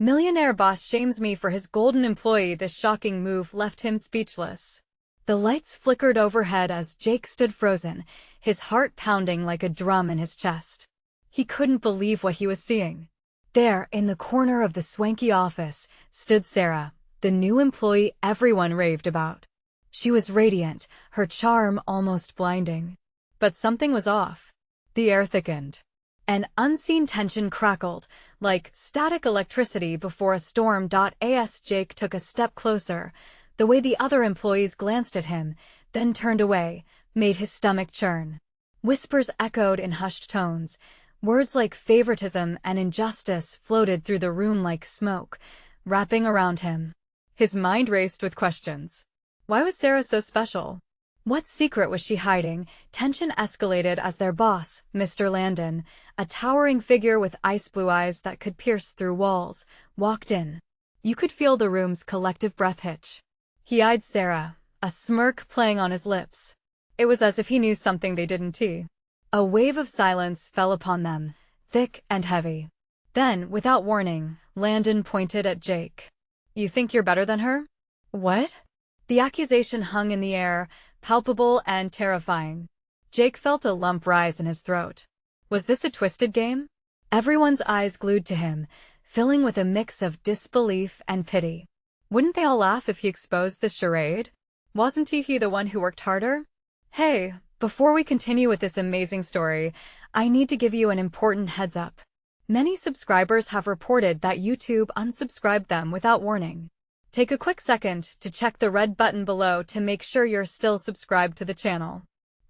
Millionaire boss shames me for his golden employee. This shocking move left him speechless. The lights flickered overhead as Jake stood frozen, his heart pounding like a drum in his chest. He couldn't believe what he was seeing. There, in the corner of the swanky office, stood Sarah, the new employee everyone raved about. She was radiant, her charm almost blinding. But something was off. The air thickened. An unseen tension crackled, like static electricity before a storm. As Jake took a step closer, the way the other employees glanced at him, then turned away, made his stomach churn. Whispers echoed in hushed tones. Words like favoritism and injustice floated through the room like smoke, wrapping around him. His mind raced with questions. Why was Sarah so special? What secret was she hiding? Tension escalated as their boss, Mr. Landon, a towering figure with ice blue eyes that could pierce through walls, walked in. You could feel the room's collective breath hitch. He eyed Sarah, a smirk playing on his lips. It was as if he knew something they didn't. A wave of silence fell upon them, thick and heavy. Then, without warning, Landon pointed at Jake. You think you're better than her? What? The accusation hung in the air, palpable and terrifying. Jake felt a lump rise in his throat. Was this a twisted game? Everyone's eyes glued to him, filling with a mix of disbelief and pity. Wouldn't they all laugh if he exposed this charade? Wasn't he the one who worked harder? Hey, before we continue with this amazing story, I need to give you an important heads up. Many subscribers have reported that YouTube unsubscribed them without warning. Take a quick second to check the red button below to make sure you're still subscribed to the channel.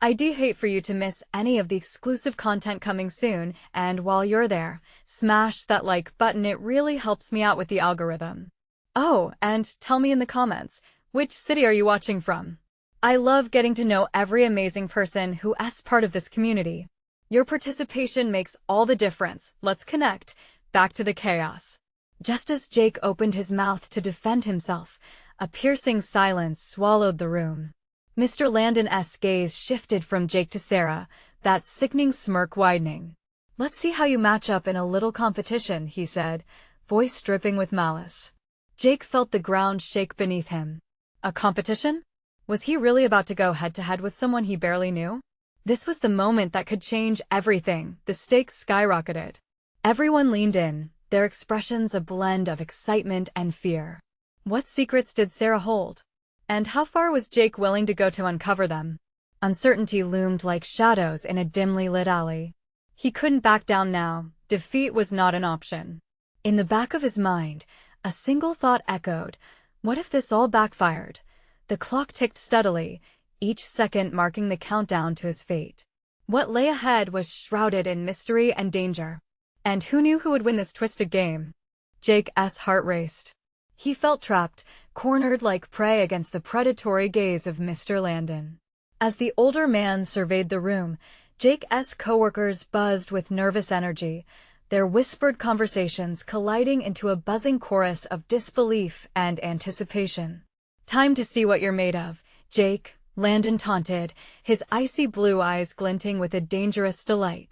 I'd hate for you to miss any of the exclusive content coming soon, and while you're there, smash that like button. It really helps me out with the algorithm. Oh, and tell me in the comments, which city are you watching from? I love getting to know every amazing person who's part of this community. Your participation makes all the difference. Let's connect. Back to the chaos. Just as Jake opened his mouth to defend himself, a piercing silence swallowed the room. Mr. Landon's gaze shifted from Jake to Sarah, that sickening smirk widening. Let's see how you match up in a little competition, he said, voice dripping with malice. Jake felt the ground shake beneath him. A competition? Was he really about to go head-to-head with someone he barely knew? This was the moment that could change everything. The stakes skyrocketed. Everyone leaned in, their expressions a blend of excitement and fear. What secrets did Sarah hold? And how far was Jake willing to go to uncover them? Uncertainty loomed like shadows in a dimly lit alley. He couldn't back down now. Defeat was not an option. In the back of his mind, a single thought echoed. What if this all backfired? The clock ticked steadily, each second marking the countdown to his fate. What lay ahead was shrouded in mystery and danger. And who knew who would win this twisted game? Jake's heart raced. He felt trapped, cornered like prey against the predatory gaze of Mr. Landon. As the older man surveyed the room, Jake's coworkers buzzed with nervous energy, their whispered conversations colliding into a buzzing chorus of disbelief and anticipation. Time to see what you're made of, Jake, Landon taunted, his icy blue eyes glinting with a dangerous delight.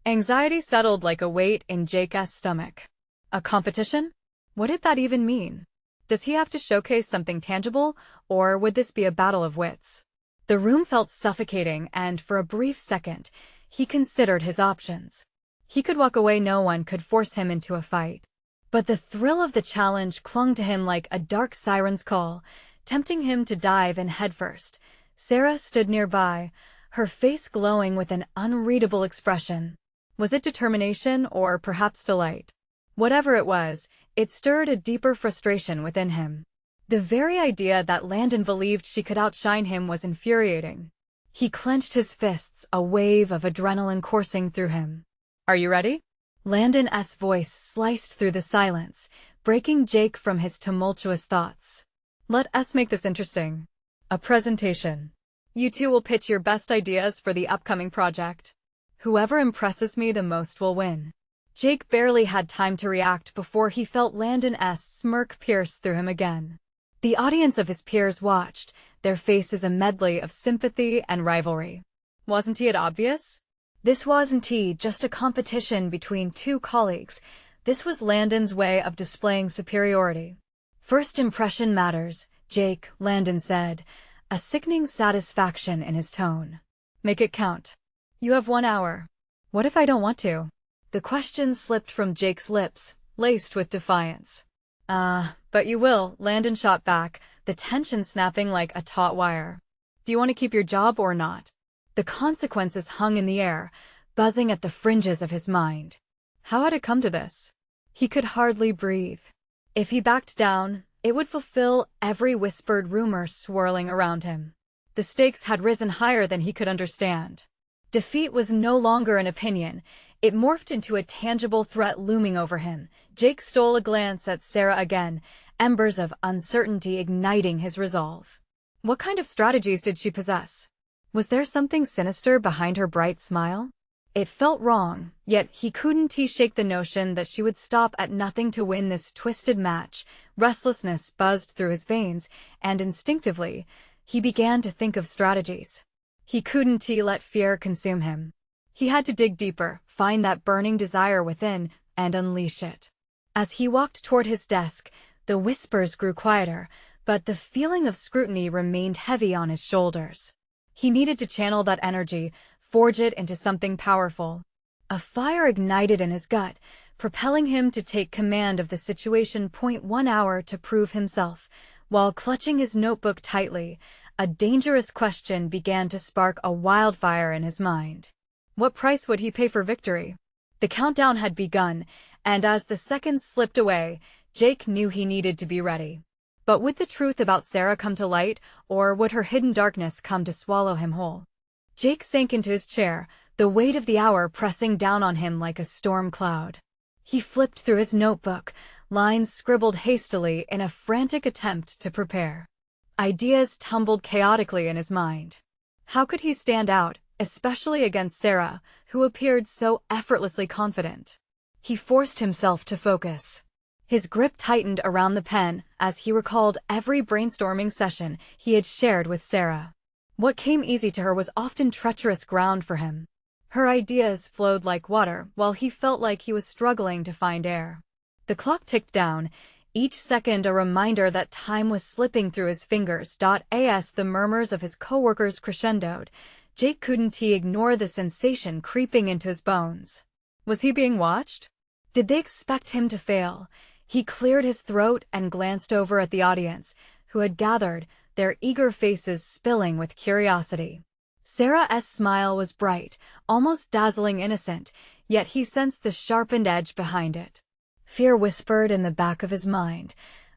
Anxiety settled like a weight in Jake's stomach. A competition? What did that even mean? Does he have to showcase something tangible, or would this be a battle of wits? The room felt suffocating, and for a brief second, he considered his options. He could walk away, no one could force him into a fight. But the thrill of the challenge clung to him like a dark siren's call, tempting him to dive in headfirst. Sarah stood nearby, her face glowing with an unreadable expression. Was it determination or perhaps delight? Whatever it was, it stirred a deeper frustration within him. The very idea that Landon believed she could outshine him was infuriating. He clenched his fists, a wave of adrenaline coursing through him. Are you ready? Landon's voice sliced through the silence, breaking Jake from his tumultuous thoughts. Let us make this interesting. A presentation. You two will pitch your best ideas for the upcoming project. Whoever impresses me the most will win. Jake barely had time to react before he felt Landon's smirk pierce through him again. The audience of his peers watched, their faces a medley of sympathy and rivalry. Wasn't it obvious? This wasn't just a competition between two colleagues. This was Landon's way of displaying superiority. "First impression matters, Jake," Landon said, a sickening satisfaction in his tone. "Make it count. You have 1 hour. What if I don't want to?" The question slipped from Jake's lips, laced with defiance. But you will," Landon shot back, the tension snapping like a taut wire. "Do you want to keep your job or not?" The consequences hung in the air, buzzing at the fringes of his mind. How had it come to this? He could hardly breathe. If he backed down, it would fulfill every whispered rumor swirling around him. The stakes had risen higher than he could understand. Defeat was no longer an opinion. It morphed into a tangible threat looming over him. Jake stole a glance at Sarah again, embers of uncertainty igniting his resolve. What kind of strategies did she possess? Was there something sinister behind her bright smile? It felt wrong, yet he couldn't shake the notion that she would stop at nothing to win this twisted match. Restlessness buzzed through his veins, and instinctively, he began to think of strategies. He couldn't let fear consume him. He had to dig deeper, find that burning desire within, and unleash it. As he walked toward his desk, the whispers grew quieter, but the feeling of scrutiny remained heavy on his shoulders. He needed to channel that energy, forge it into something powerful. A fire ignited in his gut, propelling him to take command of the situation. 1 hour to prove himself. While clutching his notebook tightly, a dangerous question began to spark a wildfire in his mind. What price would he pay for victory? The countdown had begun, and as the seconds slipped away, Jake knew he needed to be ready. But would the truth about Sarah come to light, or would her hidden darkness come to swallow him whole? Jake sank into his chair, the weight of the hour pressing down on him like a storm cloud. He flipped through his notebook, lines scribbled hastily in a frantic attempt to prepare. Ideas tumbled chaotically in his mind. How could he stand out, especially against Sarah, who appeared so effortlessly confident? He forced himself to focus. His grip tightened around the pen as he recalled every brainstorming session he had shared with Sarah. What came easy to her was often treacherous ground for him. Her ideas flowed like water, while he felt like he was struggling to find air. The clock ticked down, each second a reminder that time was slipping through his fingers. As the murmurs of his coworkers crescendoed, Jake couldn't ignore the sensation creeping into his bones. Was he being watched? Did they expect him to fail? He cleared his throat and glanced over at the audience, who had gathered, their eager faces spilling with curiosity. Sarah's smile was bright, almost dazzling innocent, yet he sensed the sharpened edge behind it. Fear whispered in the back of his mind,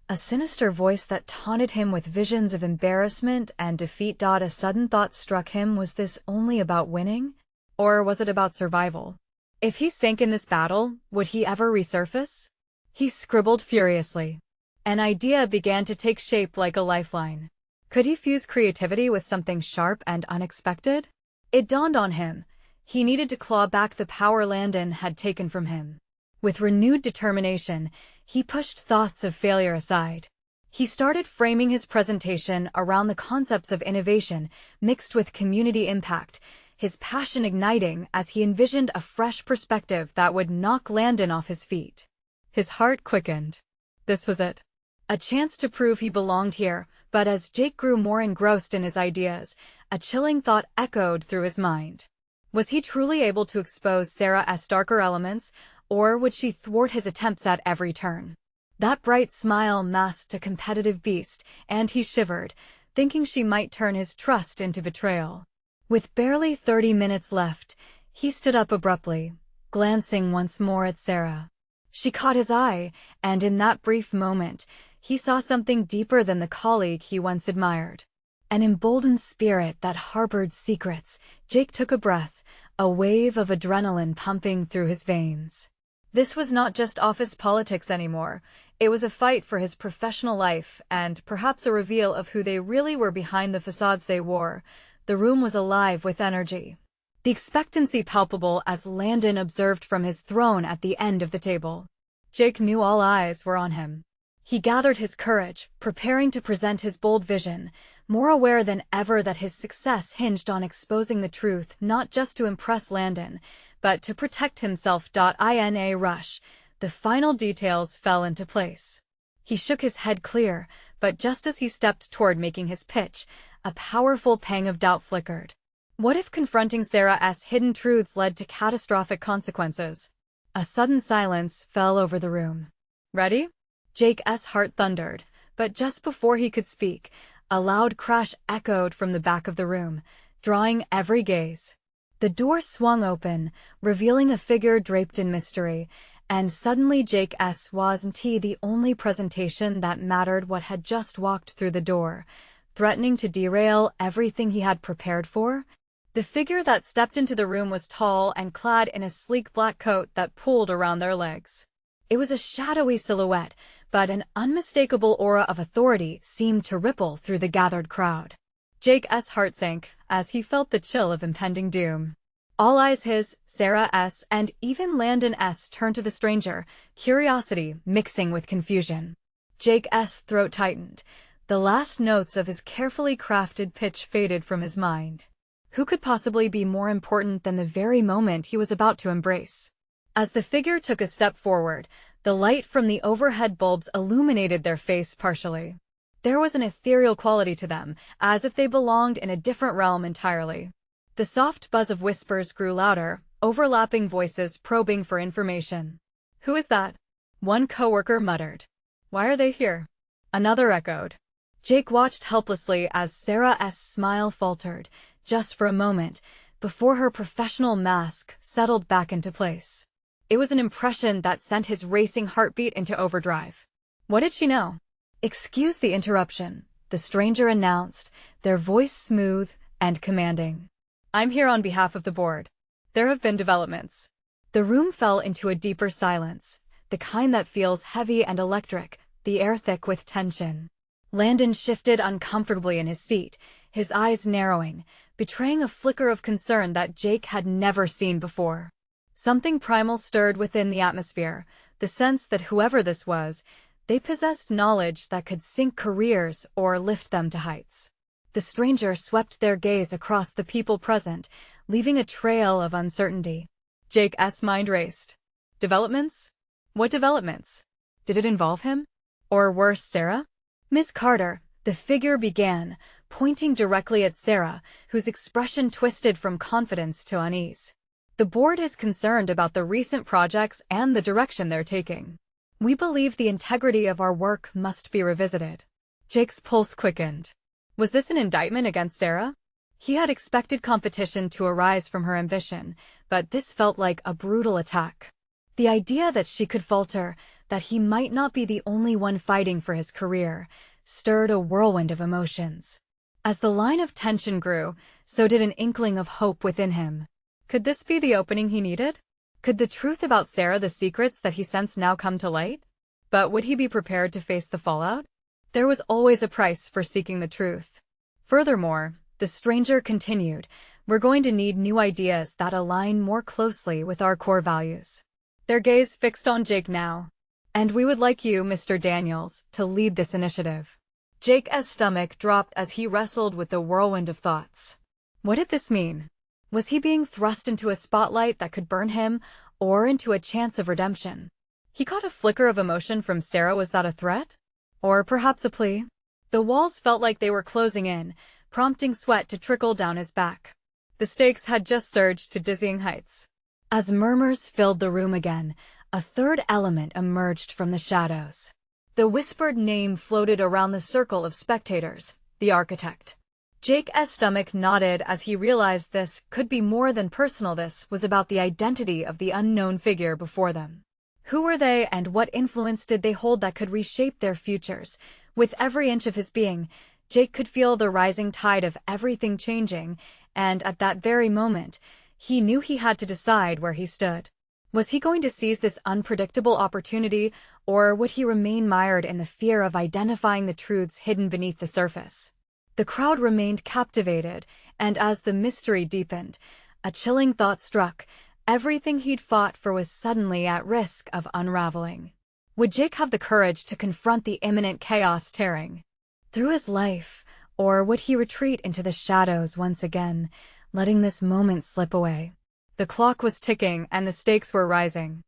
a sinister voice that taunted him with visions of embarrassment and defeat. A sudden thought struck him. Was this only about winning? Or was it about survival? If he sank in this battle, would he ever resurface? He scribbled furiously. An idea began to take shape like a lifeline. Could he fuse creativity with something sharp and unexpected? It dawned on him. He needed to claw back the power Landon had taken from him. With renewed determination, he pushed thoughts of failure aside. He started framing his presentation around the concepts of innovation mixed with community impact, his passion igniting as he envisioned a fresh perspective that would knock Landon off his feet. His heart quickened. This was it. A chance to prove he belonged here, but as Jake grew more engrossed in his ideas, a chilling thought echoed through his mind. Was he truly able to expose Sarah's darker elements, or would she thwart his attempts at every turn? That bright smile masked a competitive beast, and he shivered, thinking she might turn his trust into betrayal. With barely 30 minutes left, he stood up abruptly, glancing once more at Sarah. She caught his eye, and in that brief moment, he saw something deeper than the colleague he once admired. An emboldened spirit that harbored secrets. Jake took a breath, a wave of adrenaline pumping through his veins. This was not just office politics anymore. It was a fight for his professional life and perhaps a reveal of who they really were behind the facades they wore. The room was alive with energy. The expectancy palpable as Landon observed from his throne at the end of the table. Jake knew all eyes were on him. He gathered his courage, preparing to present his bold vision, more aware than ever that his success hinged on exposing the truth not just to impress Landon, but to protect himself. In a rush, the final details fell into place. He shook his head clear, but just as he stepped toward making his pitch, a powerful pang of doubt flickered. What if confronting Sarah's hidden truths led to catastrophic consequences? A sudden silence fell over the room. Ready? Jake's heart thundered, but just before he could speak, a loud crash echoed from the back of the room, drawing every gaze. The door swung open, revealing a figure draped in mystery, and suddenly Jake's wasn't the only presentation that mattered. What had just walked through the door, threatening to derail everything he had prepared for? The figure that stepped into the room was tall and clad in a sleek black coat that pulled around their legs. It was a shadowy silhouette, but an unmistakable aura of authority seemed to ripple through the gathered crowd. Jake's heart sank as he felt the chill of impending doom. All eyes his, Sarah's, and even Landon's turned to the stranger, curiosity mixing with confusion. Jake's throat tightened. The last notes of his carefully crafted pitch faded from his mind. Who could possibly be more important than the very moment he was about to embrace? As the figure took a step forward, the light from the overhead bulbs illuminated their face partially. There was an ethereal quality to them, as if they belonged in a different realm entirely. The soft buzz of whispers grew louder, overlapping voices probing for information. "Who is that?" one coworker muttered. "Why are they here?" another echoed. Jake watched helplessly as Sarah's smile faltered, just for a moment, before her professional mask settled back into place. It was an impression that sent his racing heartbeat into overdrive. What did she know? "Excuse the interruption," the stranger announced, their voice smooth and commanding. "I'm here on behalf of the board. There have been developments." The room fell into a deeper silence, the kind that feels heavy and electric, the air thick with tension. Landon shifted uncomfortably in his seat, his eyes narrowing, betraying a flicker of concern that Jake had never seen before. Something primal stirred within the atmosphere, the sense that whoever this was, they possessed knowledge that could sink careers or lift them to heights. The stranger swept their gaze across the people present, leaving a trail of uncertainty. Jake's mind raced. Developments? What developments? Did it involve him? Or worse, Sarah? "Miss Carter," the figure began, pointing directly at Sarah, whose expression twisted from confidence to unease. "The board is concerned about the recent projects and the direction they're taking. We believe the integrity of our work must be revisited." Jake's pulse quickened. Was this an indictment against Sarah? He had expected competition to arise from her ambition, but this felt like a brutal attack. The idea that she could falter, that he might not be the only one fighting for his career, stirred a whirlwind of emotions. As the line of tension grew, so did an inkling of hope within him. Could this be the opening he needed? Could the truth about Sarah, the secrets that he sensed, now come to light? But would he be prepared to face the fallout? There was always a price for seeking the truth. Furthermore, the stranger continued, "We're going to need new ideas that align more closely with our core values." Their gaze fixed on Jake now. "And we would like you, Mr. Daniels, to lead this initiative." Jake's stomach dropped as he wrestled with the whirlwind of thoughts. What did this mean? Was he being thrust into a spotlight that could burn him, or into a chance of redemption? He caught a flicker of emotion from Sarah. Was that a threat? Or perhaps a plea? The walls felt like they were closing in, prompting sweat to trickle down his back. The stakes had just surged to dizzying heights. As murmurs filled the room again, a third element emerged from the shadows. The whispered name floated around the circle of spectators, the architect. Jake's stomach nodded as he realized this could be more than personal. This was about the identity of the unknown figure before them. Who were they, and what influence did they hold that could reshape their futures? With every inch of his being, Jake could feel the rising tide of everything changing, and at that very moment, he knew he had to decide where he stood. Was he going to seize this unpredictable opportunity, or would he remain mired in the fear of identifying the truths hidden beneath the surface? The crowd remained captivated, and as the mystery deepened, a chilling thought struck. Everything he'd fought for was suddenly at risk of unraveling. Would Jake have the courage to confront the imminent chaos tearing through his life, or would he retreat into the shadows once again, letting this moment slip away? The clock was ticking and the stakes were rising.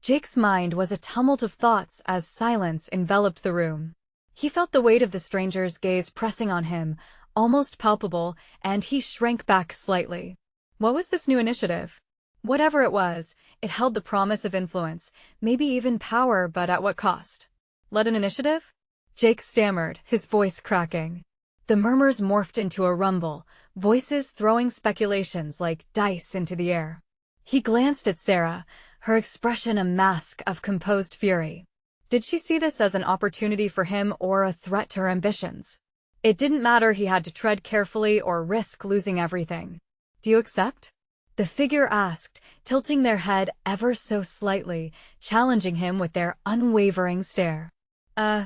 Jake's mind was a tumult of thoughts as silence enveloped the room. He felt the weight of the stranger's gaze pressing on him, almost palpable, and he shrank back slightly. What was this new initiative? Whatever it was, it held the promise of influence, maybe even power, but at what cost? Led an initiative? Jake stammered, his voice cracking. The murmurs morphed into a rumble, voices throwing speculations like dice into the air. He glanced at Sarah, her expression a mask of composed fury. Did she see this as an opportunity for him or a threat to her ambitions? It didn't matter, he had to tread carefully or risk losing everything. Do you accept? The figure asked, tilting their head ever so slightly, challenging him with their unwavering stare.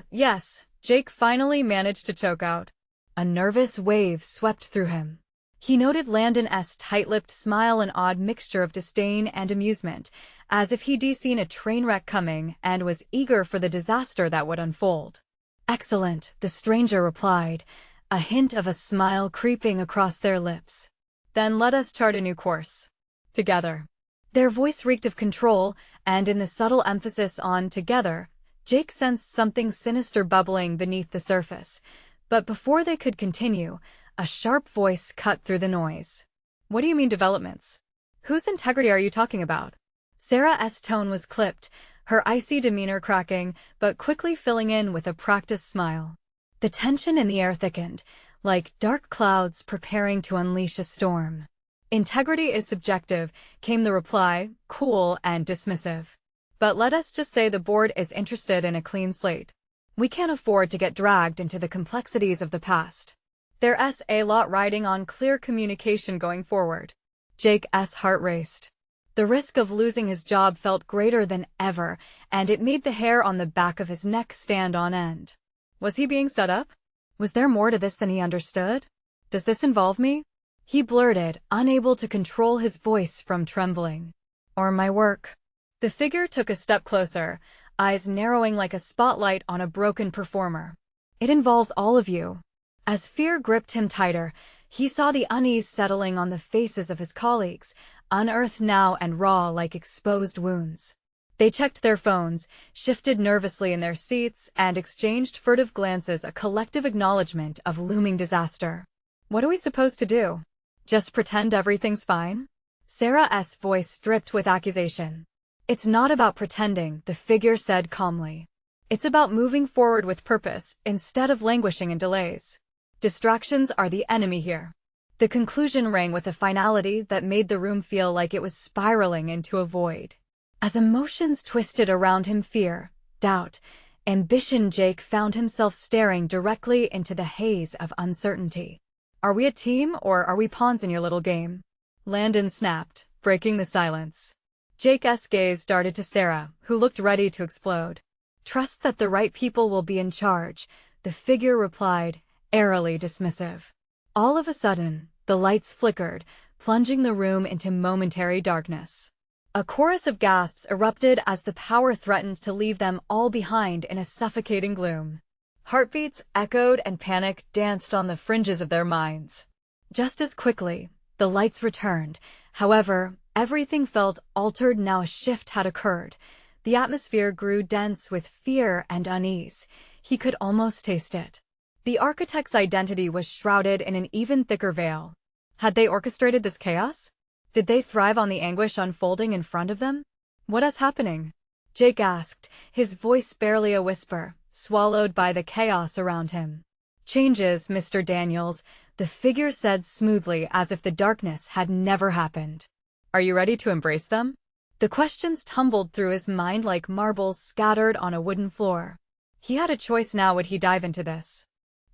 Yes, Jake finally managed to choke out. A nervous wave swept through him. He noted Landon's tight-lipped smile, an odd mixture of disdain and amusement, as if he'd seen a train wreck coming and was eager for the disaster that would unfold. Excellent, the stranger replied, a hint of a smile creeping across their lips. Then let us chart a new course. Together. Their voice reeked of control, and in the subtle emphasis on together, Jake sensed something sinister bubbling beneath the surface. But before they could continue, a sharp voice cut through the noise. What do you mean developments? Whose integrity are you talking about? Sarah's tone was clipped, her icy demeanor cracking, but quickly filling in with a practiced smile. The tension in the air thickened, like dark clouds preparing to unleash a storm. Integrity is subjective, came the reply, cool and dismissive. But let us just say the board is interested in a clean slate. We can't afford to get dragged into the complexities of the past. There's a lot riding on clear communication going forward. Jake's heart raced. The risk of losing his job felt greater than ever, and it made the hair on the back of his neck stand on end. Was he being set up? Was there more to this than he understood? Does this involve me? He blurted, unable to control his voice from trembling. Or my work. The figure took a step closer, eyes narrowing like a spotlight on a broken performer. It involves all of you. As fear gripped him tighter, he saw the unease settling on the faces of his colleagues, unearthed now and raw like exposed wounds. They checked their phones, shifted nervously in their seats, and exchanged furtive glances, a collective acknowledgement of looming disaster. What are we supposed to do? Just pretend everything's fine? Sarah's voice dripped with accusation. It's not about pretending, the figure said calmly. It's about moving forward with purpose, instead of languishing in delays. Distractions are the enemy here. The conclusion rang with a finality that made the room feel like it was spiraling into a void. As emotions twisted around him, fear, doubt, ambition, Jake found himself staring directly into the haze of uncertainty. Are we a team or are we pawns in your little game? Landon snapped, breaking the silence. Jake's gaze darted to Sarah, who looked ready to explode. Trust that the right people will be in charge, the figure replied, airily dismissive. All of a sudden, the lights flickered, plunging the room into momentary darkness. A chorus of gasps erupted as the power threatened to leave them all behind in a suffocating gloom. Heartbeats echoed and panic danced on the fringes of their minds. Just as quickly, the lights returned. However, everything felt altered now. A shift had occurred. The atmosphere grew dense with fear and unease. He could almost taste it. The architect's identity was shrouded in an even thicker veil. Had they orchestrated this chaos? Did they thrive on the anguish unfolding in front of them? What is happening? Jake asked, his voice barely a whisper, swallowed by the chaos around him. Changes, Mr. Daniels, the figure said smoothly, as if the darkness had never happened. Are you ready to embrace them? The questions tumbled through his mind like marbles scattered on a wooden floor. He had a choice now. Would he dive into this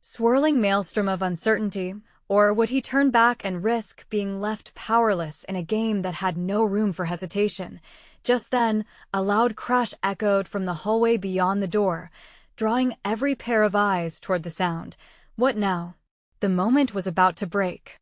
swirling maelstrom of uncertainty, or would he turn back and risk being left powerless in a game that had no room for hesitation? Just then, a loud crash echoed from the hallway beyond the door, drawing every pair of eyes toward the sound. What now? The moment was about to break.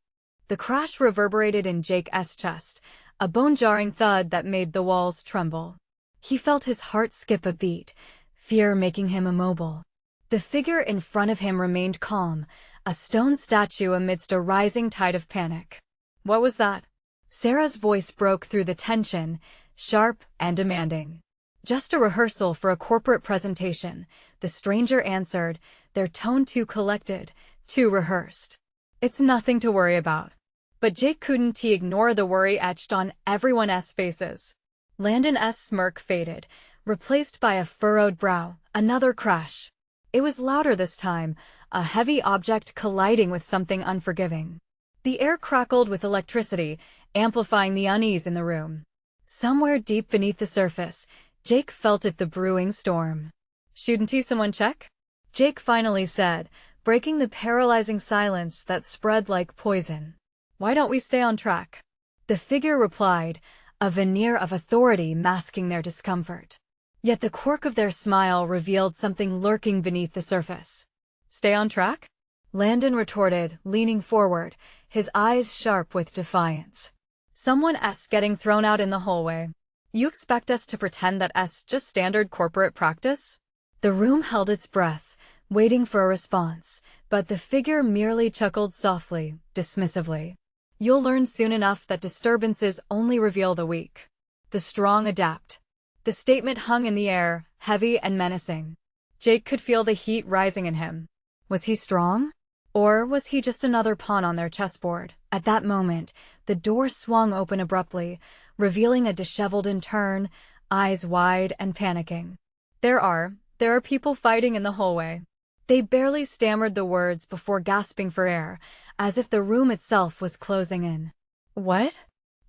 The crash reverberated in Jake's chest, a bone-jarring thud that made the walls tremble. He felt his heart skip a beat, fear making him immobile. The figure in front of him remained calm, a stone statue amidst a rising tide of panic. What was that? Sarah's voice broke through the tension, sharp and demanding. Just a rehearsal for a corporate presentation, the stranger answered, their tone too collected, too rehearsed. It's nothing to worry about. But Jake couldn't ignore the worry etched on everyone's faces. Landon's smirk faded, replaced by a furrowed brow. Another crash. It was louder this time, a heavy object colliding with something unforgiving. The air crackled with electricity, amplifying the unease in the room. Somewhere deep beneath the surface, Jake felt the brewing storm. "Shouldn't someone check?" Jake finally said, breaking the paralyzing silence that spread like poison. "Why don't we stay on track?" The figure replied, a veneer of authority masking their discomfort. Yet the quirk of their smile revealed something lurking beneath the surface. "Stay on track?" Landon retorted, leaning forward, his eyes sharp with defiance. "Someone's getting thrown out in the hallway. You expect us to pretend that's just standard corporate practice?" The room held its breath, waiting for a response, but the figure merely chuckled softly, dismissively. "You'll learn soon enough that disturbances only reveal the weak. The strong adapt." The statement hung in the air, heavy and menacing. Jake could feel the heat rising in him. Was he strong? Or was he just another pawn on their chessboard? At that moment, the door swung open abruptly, revealing a disheveled intern, eyes wide and panicking. There are people fighting in the hallway." They barely stammered the words before gasping for air, as if the room itself was closing in. "What?"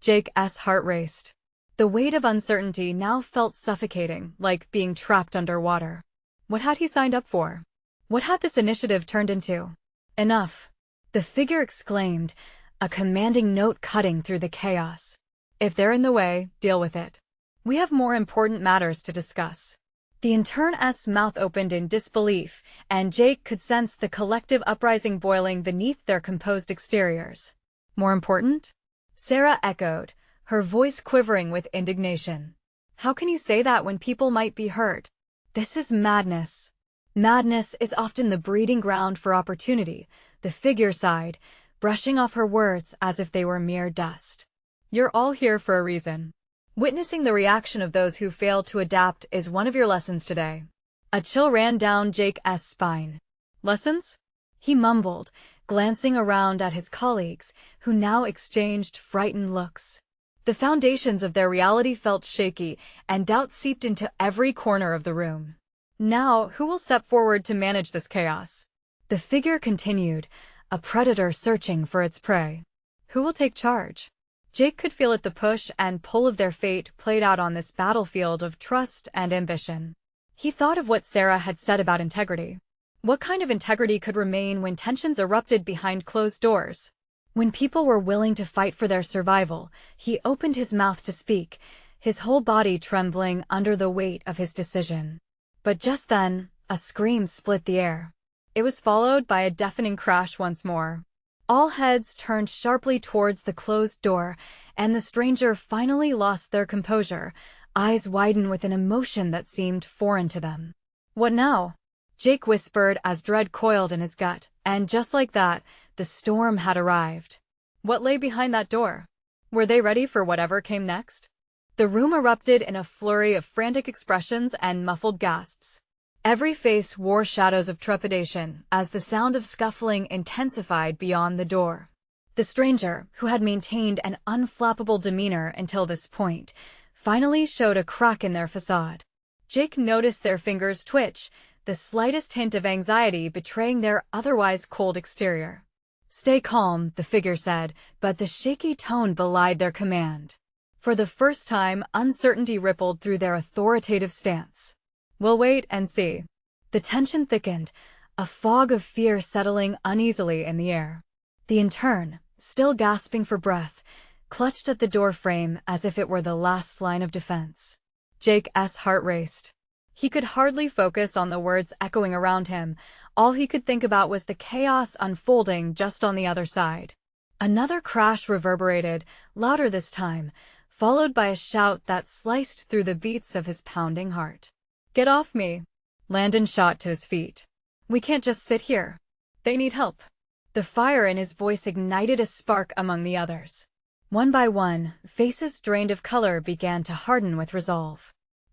Jake's heart raced. The weight of uncertainty now felt suffocating, like being trapped underwater. What had he signed up for? What had this initiative turned into? "Enough!" the figure exclaimed, a commanding note cutting through the chaos. "If they're in the way, deal with it. We have more important matters to discuss." The intern's mouth opened in disbelief, and Jake could sense the collective uprising boiling beneath their composed exteriors. "More important?" Sarah echoed, her voice quivering with indignation. "How can you say that when people might be hurt? This is madness." "Madness is often the breeding ground for opportunity," the figure sighed, brushing off her words as if they were mere dust. "You're all here for a reason. Witnessing the reaction of those who fail to adapt is one of your lessons today." A chill ran down Jake's spine. "Lessons?" he mumbled, glancing around at his colleagues, who now exchanged frightened looks. The foundations of their reality felt shaky, and doubt seeped into every corner of the room. "Now, who will step forward to manage this chaos?" The figure continued, a predator searching for its prey. "Who will take charge?" Jake could feel the push and pull of their fate played out on this battlefield of trust and ambition. He thought of what Sarah had said about integrity. What kind of integrity could remain when tensions erupted behind closed doors? When people were willing to fight for their survival, he opened his mouth to speak, his whole body trembling under the weight of his decision. But just then, a scream split the air. It was followed by a deafening crash once more. All heads turned sharply towards the closed door, and the stranger finally lost their composure, eyes widen with an emotion that seemed foreign to them. "What now?" Jake whispered as dread coiled in his gut, and just like that, the storm had arrived. What lay behind that door? Were they ready for whatever came next? The room erupted in a flurry of frantic expressions and muffled gasps. Every face wore shadows of trepidation as the sound of scuffling intensified beyond the door. The stranger, who had maintained an unflappable demeanor until this point, finally showed a crack in their facade. Jake noticed their fingers twitch, the slightest hint of anxiety betraying their otherwise cold exterior. "Stay calm," the figure said, but the shaky tone belied their command. For the first time, uncertainty rippled through their authoritative stance. "We'll wait and see." The tension thickened, a fog of fear settling uneasily in the air. The intern, still gasping for breath, clutched at the door frame as if it were the last line of defense. Jake's heart raced. He could hardly focus on the words echoing around him. All he could think about was the chaos unfolding just on the other side. Another crash reverberated, louder this time, followed by a shout that sliced through the beats of his pounding heart. "Get off me!" Landon shot to his feet. "We can't just sit here. They need help." The fire in his voice ignited a spark among the others. One by one, faces drained of color began to harden with resolve.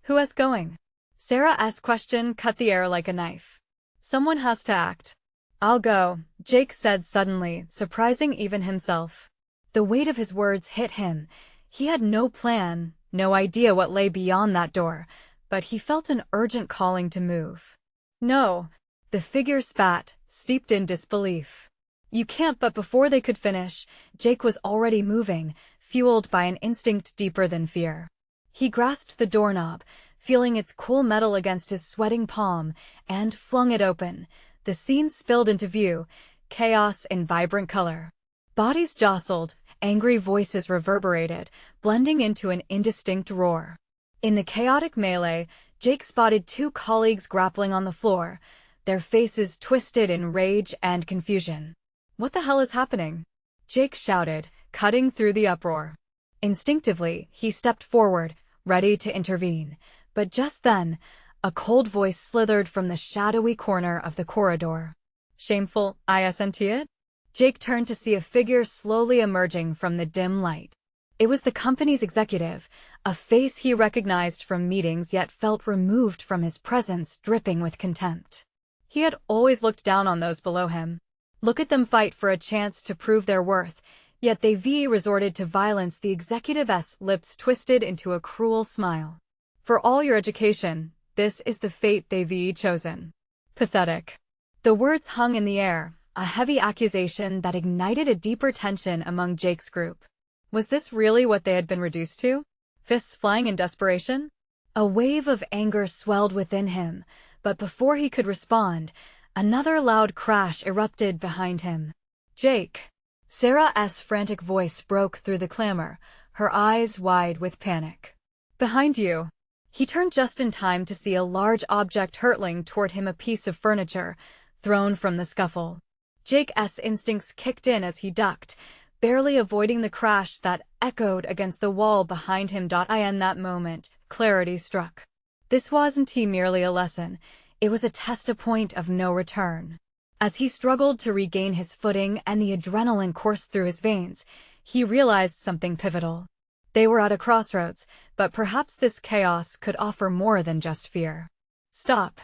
Who's going? Sarah's question cut the air like a knife. Someone has to act. I'll go, Jake said suddenly, surprising even himself. The weight of his words hit him. He had no plan, no idea what lay beyond that door, but he felt an urgent calling to move. No, the figure spat, steeped in disbelief. You can't, but before they could finish, Jake was already moving, fueled by an instinct deeper than fear. He grasped the doorknob, feeling its cool metal against his sweating palm, and flung it open. The scene spilled into view, chaos in vibrant color. Bodies jostled, angry voices reverberated, blending into an indistinct roar. In the chaotic melee, Jake spotted two colleagues grappling on the floor, their faces twisted in rage and confusion. What the hell is happening? Jake shouted, cutting through the uproar. Instinctively, he stepped forward, ready to intervene. But just then, a cold voice slithered from the shadowy corner of the corridor. Shameful, isn't it? Jake turned to see a figure slowly emerging from the dim light. It was the company's executive, a face he recognized from meetings yet felt removed from his presence, dripping with contempt. He had always looked down on those below him. Look at them fight for a chance to prove their worth, yet they resorted to violence. The executive's lips twisted into a cruel smile. For all your education, this is the fate they've chosen. Pathetic. The words hung in the air, a heavy accusation that ignited a deeper tension among Jake's group. Was this really what they had been reduced to? Fists flying in desperation? A wave of anger swelled within him, but before he could respond, another loud crash erupted behind him. Jake! Sarah's frantic voice broke through the clamor, her eyes wide with panic. Behind you! He turned just in time to see a large object hurtling toward him, a piece of furniture, thrown from the scuffle. Jake's instincts kicked in as he ducked, barely avoiding the crash that echoed against the wall behind him. In that moment, clarity struck. This wasn't merely a lesson, it was a test, a point of no return. As he struggled to regain his footing and the adrenaline coursed through his veins, he realized something pivotal. They were at a crossroads, but perhaps this chaos could offer more than just fear. Stop!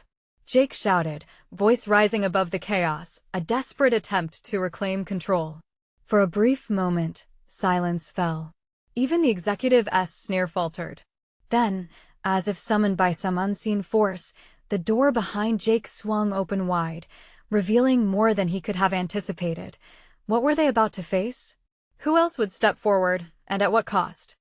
Jake shouted, voice rising above the chaos, a desperate attempt to reclaim control. For a brief moment, silence fell. Even the executive's sneer faltered. Then, as if summoned by some unseen force, the door behind Jake swung open wide, revealing more than he could have anticipated. What were they about to face? Who else would step forward, and at what cost?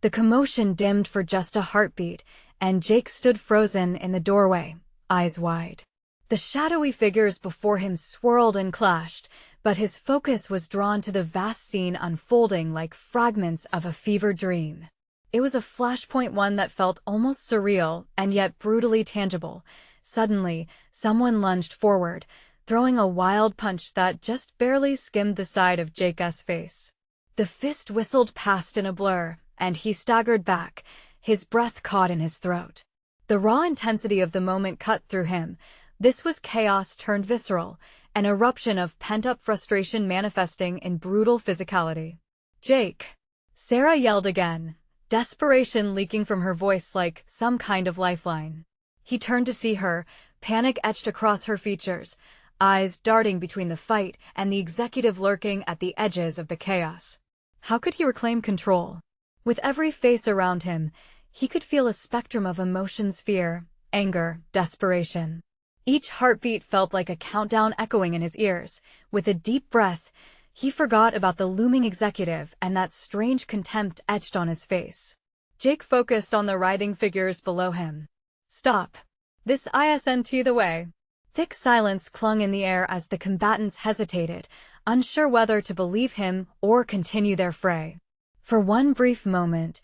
The commotion dimmed for just a heartbeat, and Jake stood frozen in the doorway, eyes wide. The shadowy figures before him swirled and clashed, but his focus was drawn to the vast scene unfolding like fragments of a fever dream. It was a flashpoint, one that felt almost surreal and yet brutally tangible. Suddenly, someone lunged forward, throwing a wild punch that just barely skimmed the side of Jake's face. The fist whistled past in a blur, and he staggered back, his breath caught in his throat. The raw intensity of the moment cut through him. This was chaos turned visceral, an eruption of pent-up frustration manifesting in brutal physicality. Jake! Sarah yelled again, desperation leaking from her voice like some kind of lifeline. He turned to see her, panic etched across her features, eyes darting between the fight and the executive lurking at the edges of the chaos. How could he reclaim control? With every face around him, he could feel a spectrum of emotions: fear, anger, desperation. Each heartbeat felt like a countdown echoing in his ears. With a deep breath, he forgot about the looming executive and that strange contempt etched on his face. Jake focused on the writhing figures below him. Stop! This isn't the way. Thick silence clung in the air as the combatants hesitated, unsure whether to believe him or continue their fray. For one brief moment,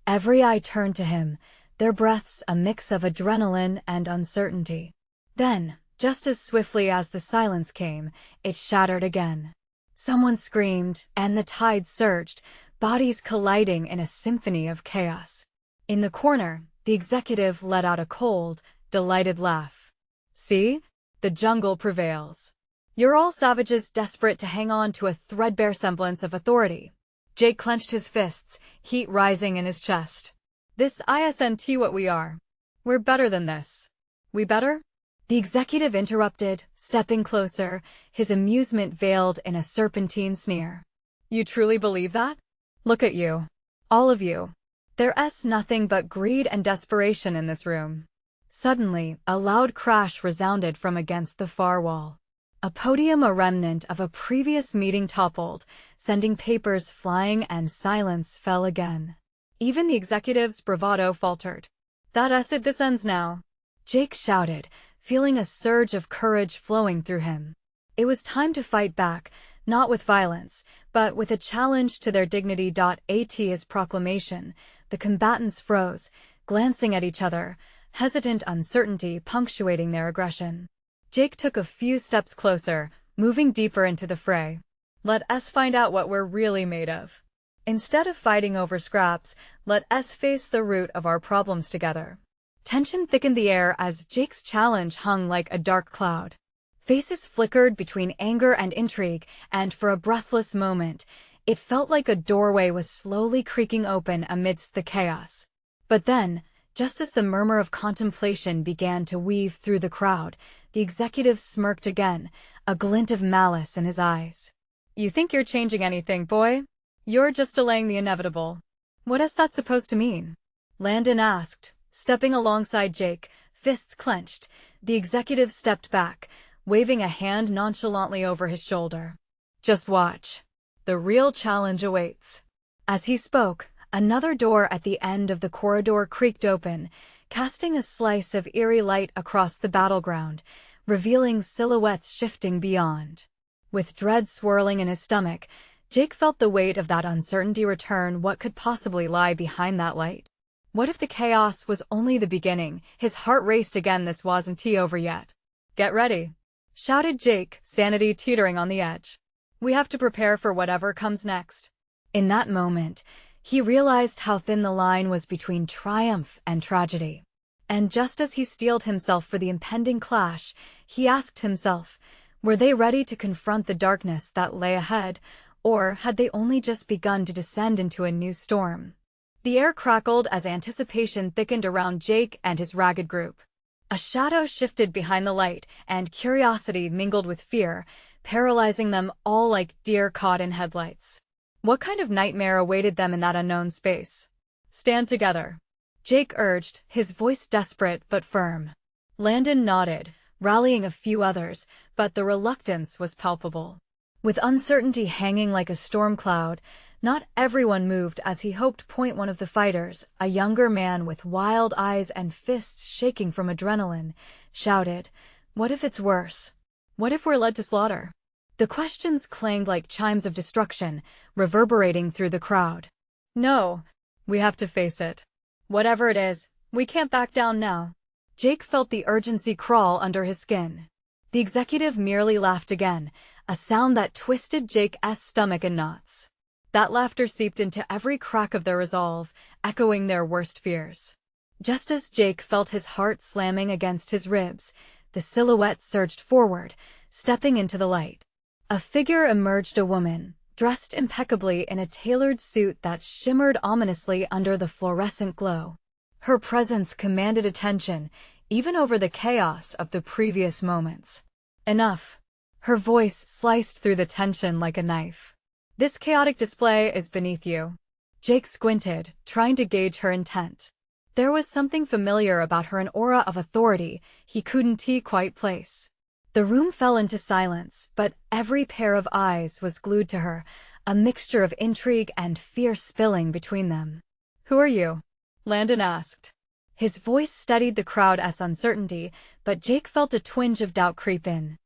every eye turned to him, their breaths a mix of adrenaline and uncertainty. Then, just as swiftly as the silence came, it shattered again. Someone screamed, and the tide surged, bodies colliding in a symphony of chaos. In the corner, the executive let out a cold, delighted laugh. See? The jungle prevails. You're all savages desperate to hang on to a threadbare semblance of authority. Jake clenched his fists, heat rising in his chest. This isn't what we are. We're better than this. We better? The executive interrupted, stepping closer, his amusement veiled in a serpentine sneer. You truly believe that? Look at you. All of you. There's nothing but greed and desperation in this room. Suddenly, a loud crash resounded from against the far wall. A podium, a remnant of a previous meeting, toppled, sending papers flying, and silence fell again. Even the executive's bravado faltered. That's it, this ends now, Jake shouted, feeling a surge of courage flowing through him. It was time to fight back, not with violence, but with a challenge to their dignity. At his proclamation, the combatants froze, glancing at each other, hesitant uncertainty punctuating their aggression. Jake took a few steps closer, moving deeper into the fray. Let us find out what we're really made of. Instead of fighting over scraps, let us face the root of our problems together. Tension thickened the air as Jake's challenge hung like a dark cloud. Faces flickered between anger and intrigue, and for a breathless moment, it felt like a doorway was slowly creaking open amidst the chaos. But then, just as the murmur of contemplation began to weave through the crowd, the executive smirked again, a glint of malice in his eyes. You think you're changing anything, boy? You're just delaying the inevitable. What is that supposed to mean? Landon asked, stepping alongside Jake, fists clenched. The executive stepped back, waving a hand nonchalantly over his shoulder. Just watch. The real challenge awaits. As he spoke, another door at the end of the corridor creaked open, casting a slice of eerie light across the battleground, revealing silhouettes shifting beyond. With dread swirling in his stomach, Jake felt the weight of that uncertainty return. What could possibly lie behind that light? What if the chaos was only the beginning? His heart raced again. This wasn't over yet. Get ready, shouted Jake, sanity teetering on the edge. We have to prepare for whatever comes next. In that moment, he realized how thin the line was between triumph and tragedy. And just as he steeled himself for the impending clash, he asked himself, were they ready to confront the darkness that lay ahead, or had they only just begun to descend into a new storm? The air crackled as anticipation thickened around Jake and his ragged group. A shadow shifted behind the light, and curiosity mingled with fear, paralyzing them all like deer caught in headlights. What kind of nightmare awaited them in that unknown space? Stand together, Jake urged, his voice desperate but firm. Landon nodded, rallying a few others, but the reluctance was palpable. With uncertainty hanging like a storm cloud, not everyone moved as he hoped. One of the fighters, a younger man with wild eyes and fists shaking from adrenaline, shouted, "What if it's worse? What if we're led to slaughter?" The questions clanged like chimes of destruction, reverberating through the crowd. No, we have to face it. Whatever it is, we can't back down now. Jake felt the urgency crawl under his skin. The executive merely laughed again, a sound that twisted Jake's stomach in knots. That laughter seeped into every crack of their resolve, echoing their worst fears. Just as Jake felt his heart slamming against his ribs, the silhouette surged forward, stepping into the light. A figure emerged, a woman, dressed impeccably in a tailored suit that shimmered ominously under the fluorescent glow. Her presence commanded attention, even over the chaos of the previous moments. Enough. Her voice sliced through the tension like a knife. This chaotic display is beneath you. Jake squinted, trying to gauge her intent. There was something familiar about her, an aura of authority he couldn't quite place. The room fell into silence, but every pair of eyes was glued to her, a mixture of intrigue and fear spilling between them. Who are you? Landon asked. His voice steadied the crowd's uncertainty, but Jake felt a twinge of doubt creep in.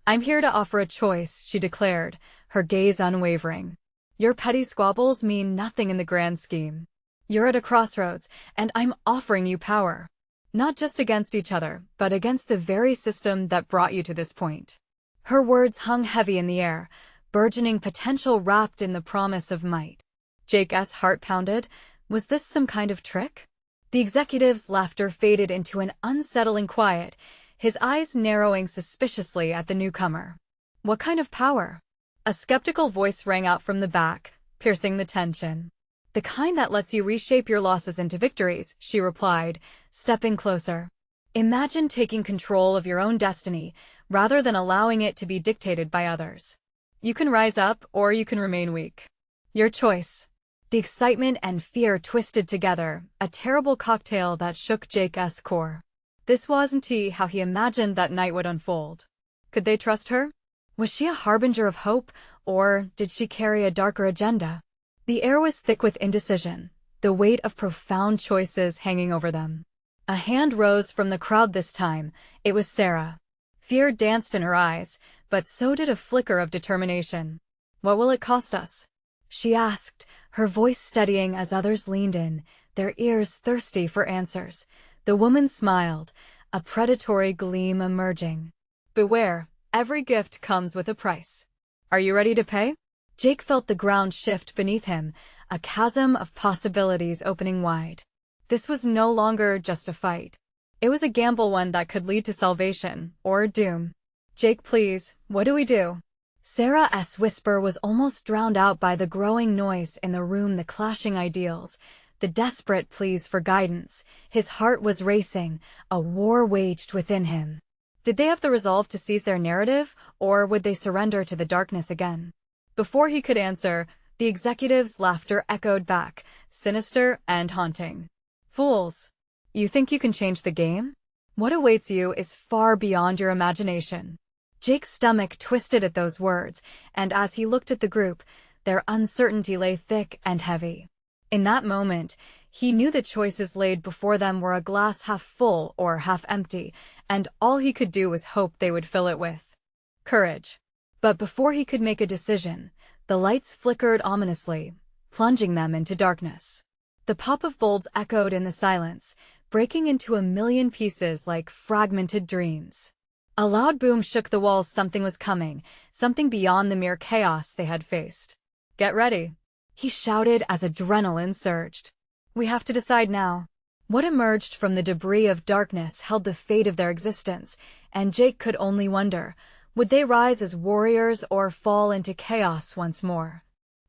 I'm here to offer a choice, she declared, her gaze unwavering. Your petty squabbles mean nothing in the grand scheme. You're at a crossroads, and I'm offering you power. Not just against each other, but against the very system that brought you to this point. Her words hung heavy in the air, burgeoning potential wrapped in the promise of might. Jake's heart pounded. Was this some kind of trick? The executive's laughter faded into an unsettling quiet, his eyes narrowing suspiciously at the newcomer. What kind of power? A skeptical voice rang out from the back, piercing the tension. The kind that lets you reshape your losses into victories, she replied, stepping closer. Imagine taking control of your own destiny, rather than allowing it to be dictated by others. You can rise up, or you can remain weak. Your choice. The excitement and fear twisted together, a terrible cocktail that shook Jake's core. This wasn't how he imagined that night would unfold. Could they trust her? Was she a harbinger of hope, or did she carry a darker agenda? The air was thick with indecision, the weight of profound choices hanging over them. A hand rose from the crowd this time. It was Sarah. Fear danced in her eyes, but so did a flicker of determination. What will it cost us? She asked, her voice steadying as others leaned in, their ears thirsty for answers. The woman smiled, a predatory gleam emerging. Beware, every gift comes with a price. Are you ready to pay? Jake felt the ground shift beneath him, a chasm of possibilities opening wide. This was no longer just a fight. It was a gamble, one that could lead to salvation, or doom. Jake, please, what do we do? Sarah's whisper was almost drowned out by the growing noise in the room, the clashing ideals, the desperate pleas for guidance. His heart was racing, a war waged within him. Did they have the resolve to seize their narrative, or would they surrender to the darkness again? Before he could answer, the executive's laughter echoed back, sinister and haunting. Fools! You think you can change the game? What awaits you is far beyond your imagination. Jake's stomach twisted at those words, and as he looked at the group, their uncertainty lay thick and heavy. In that moment, he knew the choices laid before them were a glass half full or half empty, and all he could do was hope they would fill it with courage. But before he could make a decision, the lights flickered ominously, plunging them into darkness. The pop of bulbs echoed in the silence, breaking into a million pieces like fragmented dreams. A loud boom shook the walls. Something was coming, something beyond the mere chaos they had faced. Get ready, he shouted as adrenaline surged. We have to decide now. What emerged from the debris of darkness held the fate of their existence, and Jake could only wonder, would they rise as warriors or fall into chaos once more?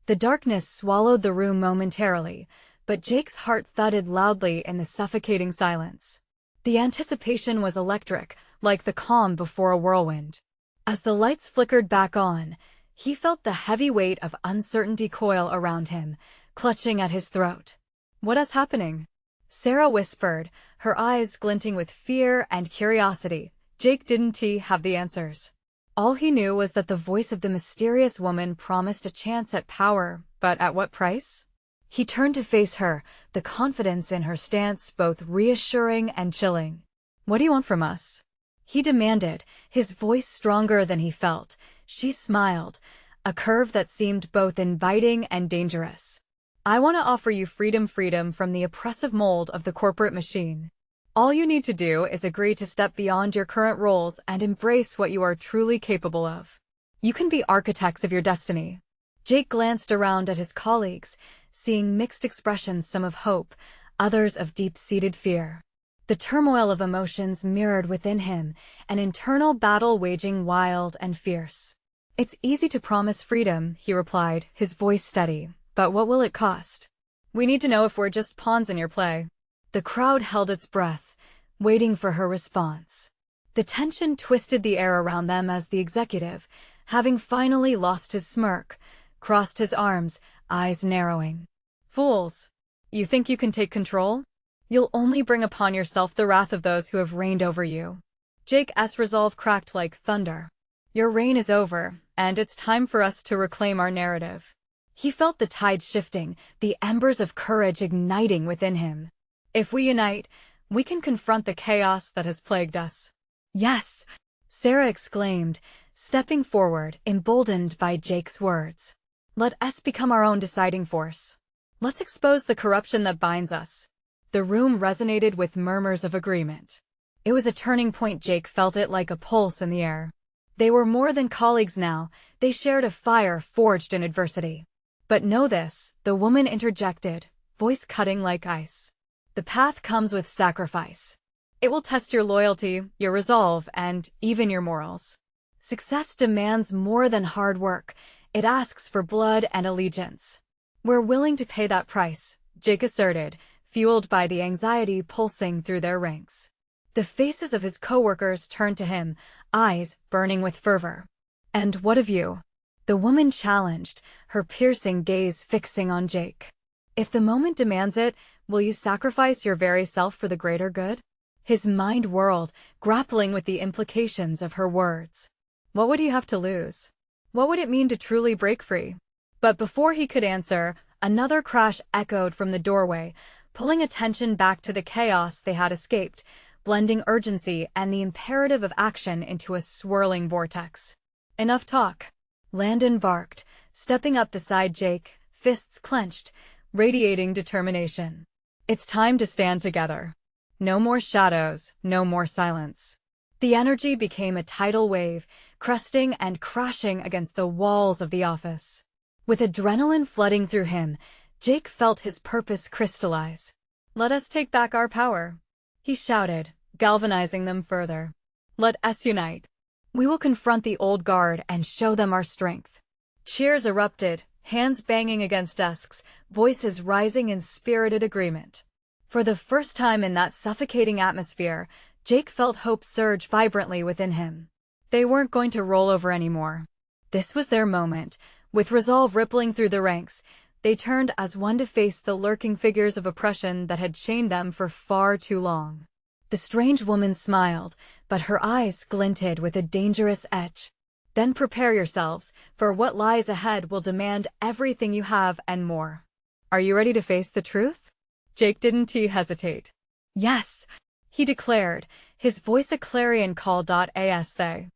The darkness swallowed the room momentarily, but Jake's heart thudded loudly in the suffocating silence. The anticipation was electric, like the calm before a whirlwind. As the lights flickered back on, he felt the heavy weight of uncertainty coil around him, clutching at his throat. What is happening? Sarah whispered, her eyes glinting with fear and curiosity. Jake didn't have the answers. All he knew was that the voice of the mysterious woman promised a chance at power, but at what price? He turned to face her, the confidence in her stance both reassuring and chilling. What do you want from us? He demanded, his voice stronger than he felt. She smiled, a curve that seemed both inviting and dangerous. I want to offer you freedom from the oppressive mold of the corporate machine. All you need to do is agree to step beyond your current roles and embrace what you are truly capable of. You can be architects of your destiny. Jake glanced around at his colleagues, seeing mixed expressions, some of hope, others of deep-seated fear. The turmoil of emotions mirrored within him, an internal battle waging wild and fierce. It's easy to promise freedom, he replied, his voice steady, but what will it cost? We need to know if we're just pawns in your play. The crowd held its breath, waiting for her response. The tension twisted the air around them as the executive, having finally lost his smirk, crossed his arms, eyes narrowing. Fools! You think you can take control? You'll only bring upon yourself the wrath of those who have reigned over you. Jake's resolve cracked like thunder. Your reign is over, and it's time for us to reclaim our narrative. He felt the tide shifting, the embers of courage igniting within him. If we unite, we can confront the chaos that has plagued us. Yes, Sarah exclaimed, stepping forward, emboldened by Jake's words. Let us become our own deciding force. Let's expose the corruption that binds us. The room resonated with murmurs of agreement. It was a turning point. Jake felt it like a pulse in the air. They were more than colleagues now, they shared a fire forged in adversity. But know this, the woman interjected, voice cutting like ice. The path comes with sacrifice. It will test your loyalty, your resolve, and even your morals. Success demands more than hard work. It asks for blood and allegiance. We're willing to pay that price, Jake asserted, fueled by the anxiety pulsing through their ranks. The faces of his coworkers turned to him, eyes burning with fervor. And what of you? The woman challenged, her piercing gaze fixing on Jake. If the moment demands it, will you sacrifice your very self for the greater good? His mind whirled, grappling with the implications of her words. What would he have to lose? What would it mean to truly break free? But before he could answer, another crash echoed from the doorway, pulling attention back to the chaos they had escaped, blending urgency and the imperative of action into a swirling vortex. Enough talk. Landon barked, stepping up beside Jake, fists clenched, radiating determination. It's time to stand together. No more shadows, no more silence. The energy became a tidal wave, cresting and crashing against the walls of the office. With adrenaline flooding through him, Jake felt his purpose crystallize. Let us take back our power, he shouted, galvanizing them further. Let us unite. We will confront the old guard and show them our strength. Cheers erupted, hands banging against desks, voices rising in spirited agreement. For the first time in that suffocating atmosphere, Jake felt hope surge vibrantly within him. They weren't going to roll over anymore. This was their moment. With resolve rippling through the ranks, they turned as one to face the lurking figures of oppression that had chained them for far too long. The strange woman smiled, but her eyes glinted with a dangerous edge. Then prepare yourselves, for what lies ahead will demand everything you have and more. Are you ready to face the truth? Jake didn't hesitate. Yes, he declared, his voice a clarion call. As they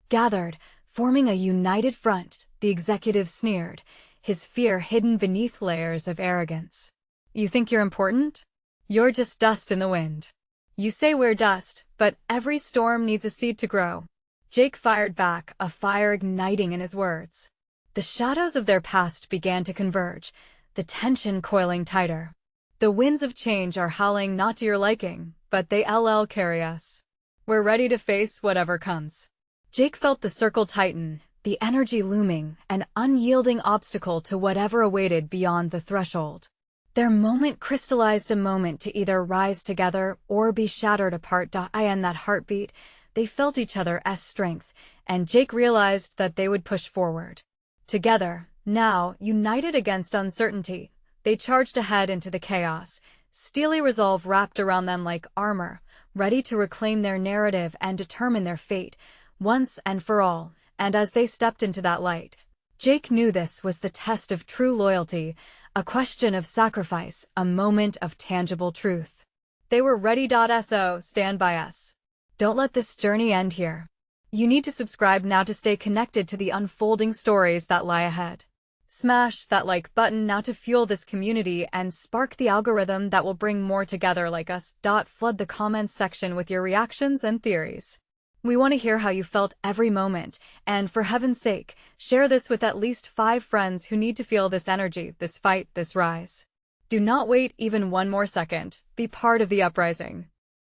gathered, forming a united front, the executive sneered, his fear hidden beneath layers of arrogance. You think you're important? You're just dust in the wind. You say we're dust, but every storm needs a seed to grow. Jake fired back, a fire igniting in his words. The shadows of their past began to converge, the tension coiling tighter. The winds of change are howling not to your liking, but they carry us. We're ready to face whatever comes. Jake felt the circle tighten, the energy looming, an unyielding obstacle to whatever awaited beyond the threshold. Their moment crystallized a moment to either rise together or be shattered apart. In that heartbeat, they felt each other's strength, and Jake realized that they would push forward. Together, now, united against uncertainty, they charged ahead into the chaos, steely resolve wrapped around them like armor, ready to reclaim their narrative and determine their fate, once and for all. And as they stepped into that light, Jake knew this was the test of true loyalty, a question of sacrifice, a moment of tangible truth. They were ready. So stand by us. Don't let this journey end here. You need to subscribe now to stay connected to the unfolding stories that lie ahead. Smash that like button now to fuel this community and spark the algorithm that will bring more together like us. Flood the comments section with your reactions and theories. We want to hear how you felt every moment, and for heaven's sake, share this with at least 5 friends who need to feel this energy, this fight, this rise. Do not wait even one more second. Be part of the uprising.